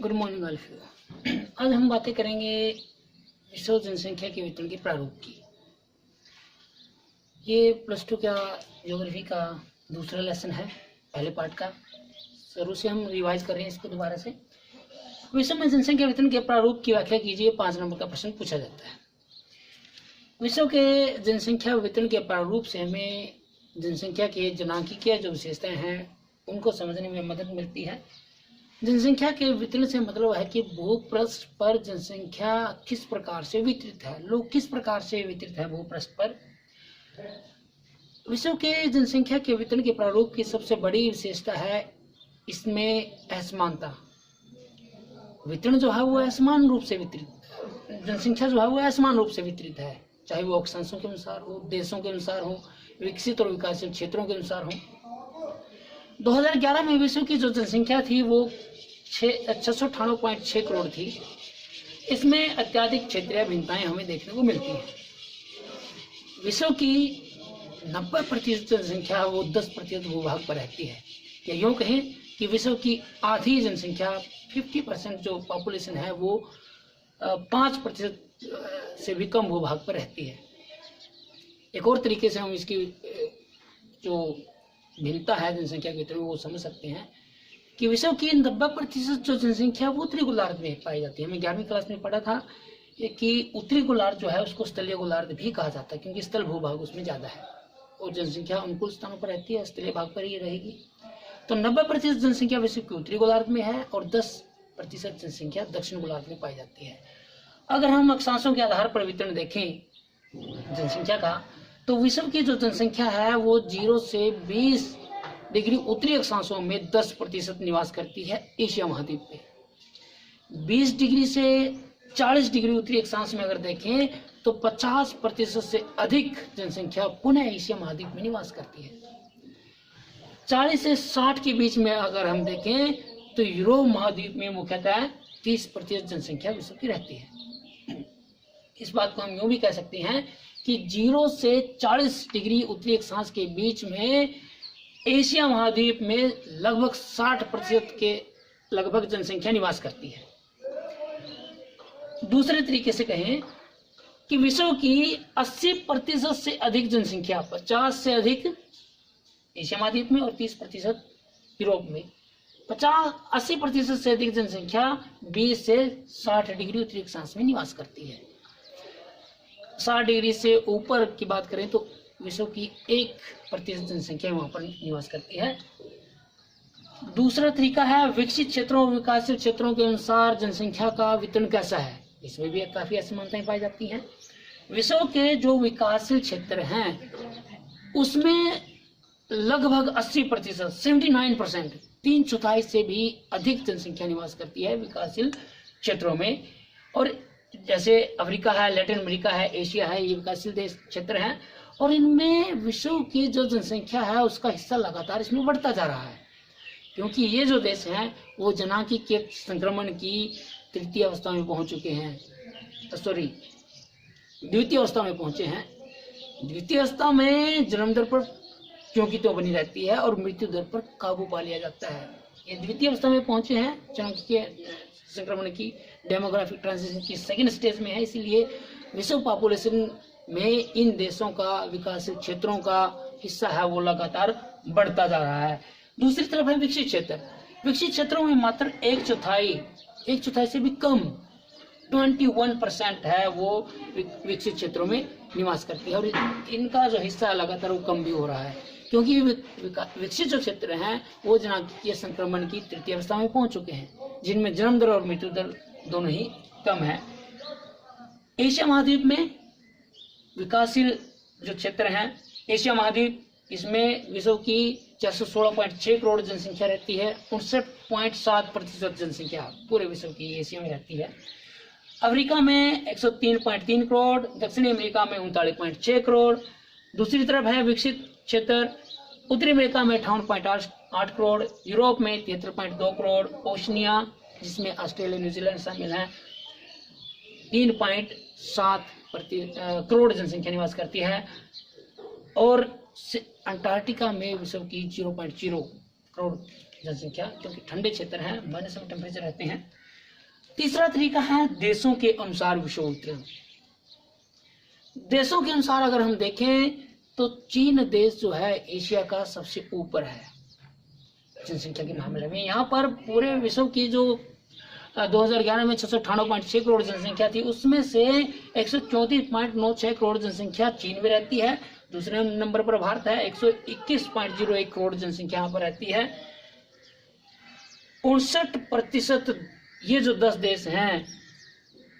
Good morning all of you. आज हम बातें करेंगे विश्व जनसंख्या के वितरण के प्रारूप की। ये +2 का ज्योग्राफी का दूसरा लेसन है, पहले पार्ट का। शुरू से हम रिवाइज कर रहे हैं इसको दोबारा से। विश्व में जनसंख्या वितरण के प्रारूप की व्याख्या कीजिए। 5 नंबर का प्रश्न पूछा जाता है। विश्व के जनसंख्या वितरण के प्रारूप से हमें जनसंख्या के जनांकीय जो विशेषताएं हैं उनको समझने में मदद मिलती है। जनसंख्या के वितरण से मतलब है कि भूपृष्ठ पर जनसंख्या किस प्रकार से वितरित है, लोग किस प्रकार से वितरित है भूपृष्ठ पर। विश्व के जनसंख्या के वितरण के प्रारूप की सबसे बड़ी विशेषता है इसमें असमानता। वितरण जो है वो असमान रूप से वितरित, जनसंख्या जो है वो असमान रूप से वितरित है, चाहे वो अक्षांशों के अनुसार हो, देशों के अनुसार हो, विकसित और विकासशील क्षेत्रों के अनुसार हो। 2011 में विश्व की जो जनसंख्या थी वो 698.6 करोड़ थी। इसमें अत्यधिक क्षेत्रीय भिन्नताएं हमें देखने को मिलती हैं। विश्व की 90% जनसंख्या वो 10% भूभाग पर रहती है, या यूँ कहें कि विश्व की आधी जनसंख्या 50% जो पॉपुलेशन है वो 5% से भी कम भूभाग पर रहती है। एक और तरीके से हम इसकी जो भिन्नता है जनसंख्या के वितरण वो समझ सकते हैं कि विश्व की 90% जो जनसंख्या वो उत्तरी गोलार्ध में पाई जाती है। हमें 11वीं क्लास में पढ़ा था कि उत्तरी गोलार्ध जो है उसको स्थलीय गोलार्ध भी कहा जाता है, क्योंकि स्थल भूभाग उसमें ज़्यादा है और जनसंख्या अनुकूल स्थानों पर रहती है, स्थलीय भाग पर ही रहेगी। तो 90% जनसंख्या विश्व की उत्तरी गोलार्ध में है और 10% जनसंख्या दक्षिण गोलार्ध में पाई जाती है। अगर हम अक्षांशों के आधार पर वितरण देखें जनसंख्या का, तो विश्व की जो जनसंख्या है वो 0 से 20 डिग्री उत्तरी अक्षांशों में 10% निवास करती है एशिया महाद्वीप पे। 20 डिग्री से 40 डिग्री उत्तरी अक्षांश में अगर देखें तो 50% से अधिक जनसंख्या पुनः एशिया महाद्वीप में निवास करती है। 40 से 60 के बीच में अगर हम देखें तो यूरोप महाद्वीप में मुख्यतः 30% जनसंख्या विश्व की रहती है। इस बात को हम यूं भी कह सकते हैं कि 0 से 40 डिग्री उत्तरी अक्षांश के बीच में एशिया महाद्वीप में लगभग 60% के लगभग जनसंख्या निवास करती है। दूसरे तरीके से कहें कि विश्व की 80% से अधिक जनसंख्या 50 से अधिक एशिया महाद्वीप में और 30% यूरोप में। 80% से अधिक जनसंख्या 20 से 60 डिग्री उत्तरी अक्षांश में निवास करती है। 60 डिग्री से ऊपर की बात करें तो विश्व की 1% जनसंख्या वहां पर निवास करती है। दूसरा तरीका है विकसित क्षेत्रों और विकासशील क्षेत्रों के अनुसार जनसंख्या का वितरण कैसा है। इसमें भी काफी असमानताएं पाई जाती हैं। विश्व के जो विकासशील क्षेत्र हैं उसमें लगभग 80%, 79%, 3/4 से भी अधिक जनसंख्या निवास करती है विकासशील क्षेत्रों में। और जैसे अफ्रीका है, लैटिन अमेरिका है, एशिया है, ये विकासशील देश क्षेत्र हैं और इनमें विश्व की जो जनसंख्या है उसका हिस्सा लगातार इसमें बढ़ता जा रहा है, क्योंकि ये जो देश हैं वो जनांकीय संक्रमण की तृतीय अवस्था में पहुंच चुके हैं, द्वितीय अवस्था में पहुंचे हैं। द्वितीय अवस्था में जन्म दर पर क्योंकि तो बनी रहती है और मृत्यु दर पर काबू पा लिया जाता है। ये द्वितीय अवस्था में पहुंचे हैं, जनांकीय संक्रमण की डेमोग्राफिक ट्रांजिशन की सेकेंड स्टेज में है। इसीलिए विश्व पॉपुलेशन में इन देशों का विकासशील क्षेत्रों का हिस्सा है वो लगातार बढ़ता जा रहा है। दूसरी तरफ है विकसित क्षेत्र। विकसित क्षेत्रों में मात्र 1/4 से भी कम 21% है वो विकसित क्षेत्रों में निवास करती है और इनका जो हिस्सा लगातार वो कम भी हो रहा है, क्योंकि विकसित जो क्षेत्र हैं वो जनांकीय संक्रमण की तृतीय अवस्था में पहुंच चुके हैं, जिनमें जन्म दर और मृत्यु दर दोनों ही कम है। एशिया महाद्वीप में विकासशील जो क्षेत्र हैं, एशिया महाद्वीप, इसमें विश्व की 416.6 करोड़ जनसंख्या रहती है। 59.7% जनसंख्या पूरे विश्व की एशिया में रहती है। अफ्रीका में 103.3 करोड़, दक्षिणी अमेरिका में 39.6 करोड़। दूसरी तरफ है विकसित क्षेत्र, उत्तरी अमेरिका में 58.8 करोड़, यूरोप में 73.2 करोड़, ओशनिया जिसमें ऑस्ट्रेलिया न्यूजीलैंड शामिल है 3.7 करोड़ जनसंख्या निवास करती है और अंटार्कटिका में विश्व की 0.0 करोड़ जनसंख्या, क्योंकि ठंडे क्षेत्र हैं, -7 टेम्परेचर रहते हैं, तीसरा तरीका है देशों के अनुसार विश्व वितरण। देशों के अनुसार अगर हम देखें तो चीन देश जो है एशिया का सबसे ऊपर है जनसंख्या के मामले में। यहाँ पर पूरे विश्व की जो 2011 में 698.6 करोड़ जनसंख्या थी, उसमें से 134.96 करोड़ जनसंख्या चीन में रहती है। दूसरे नंबर पर भारत है, 121.01 करोड़ जनसंख्या यहाँ पर रहती है। 59% ये जो 10 देश हैं,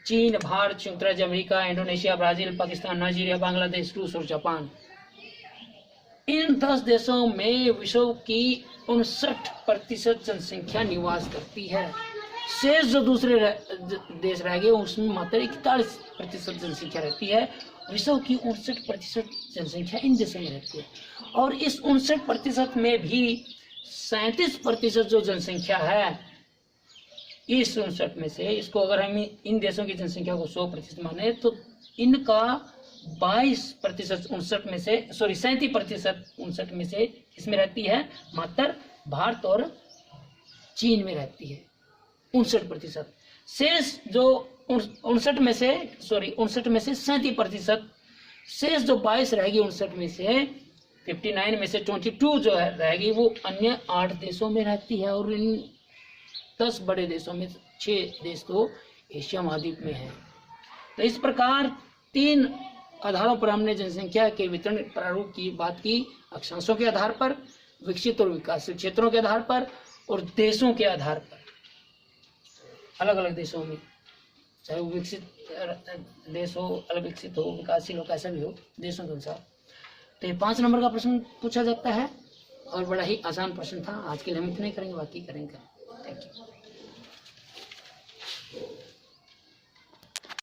चीन, भारत, संयुक्त राज्य America, Indonesia, Brazil, Pakistan, Nigeria, Bangladesh, रूस और जापान, इन 10 देशों में विश्व की 59% जनसंख्या निवास करती है। शेष जो दूसरे देश रह गए उसमें मात्र 41% जनसंख्या रहती है। विश्व की 59% जनसंख्या इन देशों में रहती है और इस 59% में भी 37% जो जनसंख्या है, इस 59 में से, इसको अगर हम इन देशों की जनसंख्या को 100% माने तो इनका 22% 59 में से, 37% 59 में से इसमें रहती है, मात्र भारत और चीन में रहती है 59%। शेष जो 59 में से 37%, शेष जो 22 रहेगी 59 में से 59 में से 22 जो है रहेगी वो अन्य 8 देशों में रहती है और इन 10 बड़े देशों में 6 देश तो एशिया महाद्वीप में है। तो इस प्रकार 3 आधारों पर हमने जनसंख्या के वितरण प्रारूप की बात की, अक्षांशों के आधार पर, विकसित और विकासशील क्षेत्रों के आधार पर और देशों के आधार पर। अलग अलग देशों में, चाहे वो विकसित देश हो, अलग विकसित हो, विकासशील हो, कैसा भी हो, देशों के अनुसार। तो ये 5 नंबर का प्रश्न पूछा जाता है और बड़ा ही आसान प्रश्न था। आज के लिए हम इतना ही करेंगे, बाकी करेंगे। Thank you.